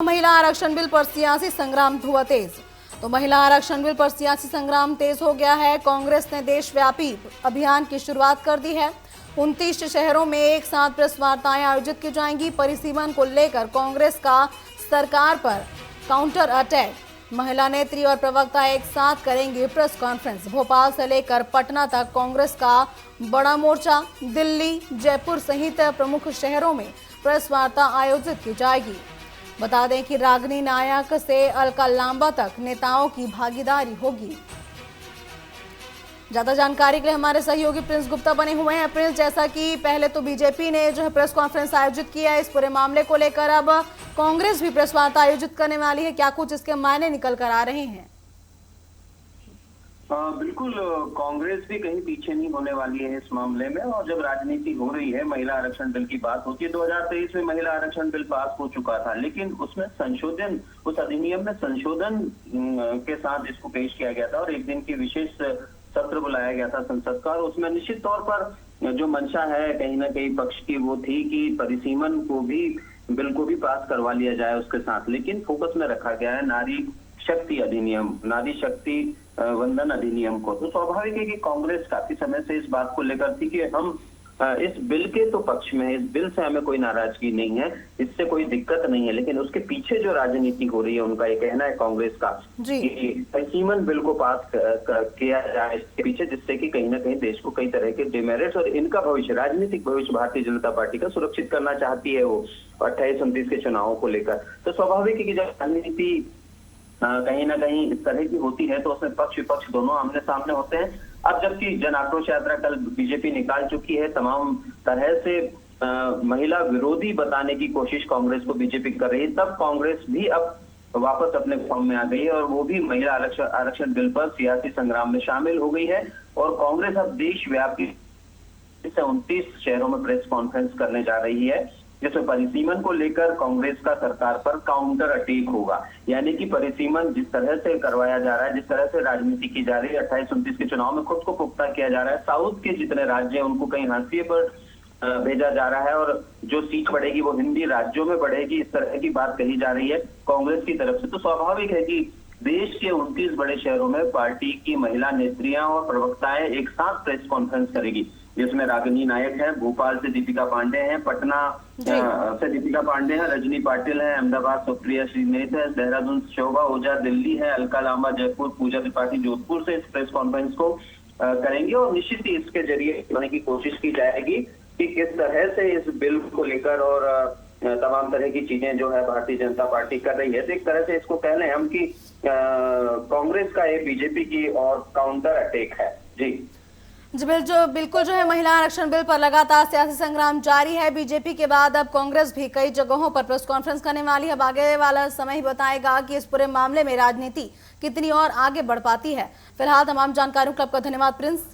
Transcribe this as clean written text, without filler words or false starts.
महिला आरक्षण बिल पर सियासी संग्राम हुआ तेज। तो महिला आरक्षण बिल पर सियासी संग्राम तेज हो गया है। कांग्रेस ने देशव्यापी अभियान की शुरुआत कर दी है। 29 शहरों में एक साथ प्रेस वार्ताएं आयोजित की जाएंगी। परिसीमन को लेकर कांग्रेस का सरकार पर काउंटर अटैक। महिला नेत्री और प्रवक्ता एक साथ करेंगे प्रेस कॉन्फ्रेंस। भोपाल से लेकर पटना तक कांग्रेस का बड़ा मोर्चा। दिल्ली, जयपुर सहित प्रमुख शहरों में प्रेस वार्ता आयोजित की जाएगी। बता दें कि रागिनी नायक से अलका लांबा तक नेताओं की भागीदारी होगी। ज्यादा जानकारी के लिए हमारे सहयोगी प्रिंस गुप्ता बने हुए हैं। प्रिंस, जैसा कि पहले तो बीजेपी ने जो है प्रेस कॉन्फ्रेंस आयोजित किया है इस पूरे मामले को लेकर, अब कांग्रेस भी प्रेस वार्ता आयोजित करने वाली है। क्या कुछ इसके मायने निकल कर आ रहे हैं? बिल्कुल, कांग्रेस भी कहीं पीछे नहीं होने वाली है इस मामले में। और जब राजनीति हो रही है, महिला आरक्षण बिल की बात होती है। 2023 में महिला आरक्षण बिल पास हो चुका था, लेकिन उसमें संशोधन, उस अधिनियम में संशोधन के साथ इसको पेश किया गया था और एक दिन की विशेष सत्र बुलाया गया था संसद का। और उसमें निश्चित तौर पर जो मंशा है कहीं ना कहीं पक्ष की, वो थी कि परिसीमन को भी, बिल को भी पास करवा लिया जाए उसके साथ। लेकिन फोकस में रखा गया है नारी शक्ति अधिनियम, नारी शक्ति वंदन अधिनियम को। तो स्वाभाविक है कि कांग्रेस काफी समय से इस बात को लेकर थी कि हम इस बिल के तो पक्ष में है, इस बिल से हमें कोई नाराजगी नहीं है, इससे कोई दिक्कत नहीं है। लेकिन उसके पीछे जो राजनीति हो रही है, उनका ये कहना है कांग्रेस का कि परिसीमन बिल को पास किया जाए इसके पीछे, जिससे कि कहीं ना कहीं देश को कई तरह के डिमेरिट्स और इनका भविष्य, राजनीतिक भविष्य भारतीय जनता पार्टी का सुरक्षित करना चाहती है वो 28-29 के चुनावों को लेकर। तो स्वाभाविक है कि जब राजनीति कहीं ना कहीं इस तरह की होती है तो उसमें पक्ष विपक्ष दोनों आमने सामने होते हैं। अब जबकि जन आक्रोश यात्रा कल बीजेपी निकाल चुकी है, तमाम तरह से महिला विरोधी बताने की कोशिश कांग्रेस को बीजेपी कर रही है, तब कांग्रेस भी अब वापस अपने फॉर्म में आ गई है और वो भी महिला आरक्षण बिल पर सियासी संग्राम में शामिल हो गई है। और कांग्रेस अब देशव्यापी 29 शहरों में प्रेस कॉन्फ्रेंस करने जा रही है, जिसमें परिसीमन को लेकर कांग्रेस का सरकार पर काउंटर अटैक होगा। यानी कि परिसीमन जिस तरह से करवाया जा रहा है, जिस तरह से राजनीति की जा रही है, 28-29 के चुनाव में खुद को पुख्ता किया जा रहा है, साउथ के जितने राज्य हैं उनको कहीं हाशिए पर भेजा जा रहा है और जो सीट बढ़ेगी वो हिंदी राज्यों में बढ़ेगी, इस तरह की बात कही जा रही है कांग्रेस की तरफ से। तो स्वाभाविक है कि देश के 29 बड़े शहरों में पार्टी की महिला नेत्रियां और प्रवक्ताएं एक साथ प्रेस कॉन्फ्रेंस करेगी, जिसमें रागिनी नायक है, भोपाल से दीपिका पांडे हैं, पटना से दीपिका पांडे हैं, रजनी पाटिल है, अहमदाबाद सुप्रिया श्रीनेत है, देहरादून शोभा ओझा, दिल्ली है अलका लांबा, जयपुर पूजा त्रिपाठी जोधपुर से इस प्रेस कॉन्फ्रेंस को करेंगे। और निश्चित ही इसके जरिए बनाने की कोशिश की जाएगी कि किस तरह से इस बिल को लेकर और तमाम तरह की चीजें जो है भारतीय जनता पार्टी कर रही है। तो एक तरह से इसको कह लें हम कि कांग्रेस का ये बीजेपी की और काउंटर अटैक है। जी बिल्कुल जो है महिला आरक्षण बिल पर लगातार सियासी संग्राम जारी है। बीजेपी के बाद अब कांग्रेस भी कई जगहों पर प्रेस कॉन्फ्रेंस करने वाली है। अब आगे वाला समय ही बताएगा कि इस पूरे मामले में राजनीति कितनी और आगे बढ़ पाती है। फिलहाल तमाम जानकारियों के लिए आपका धन्यवाद प्रिंस।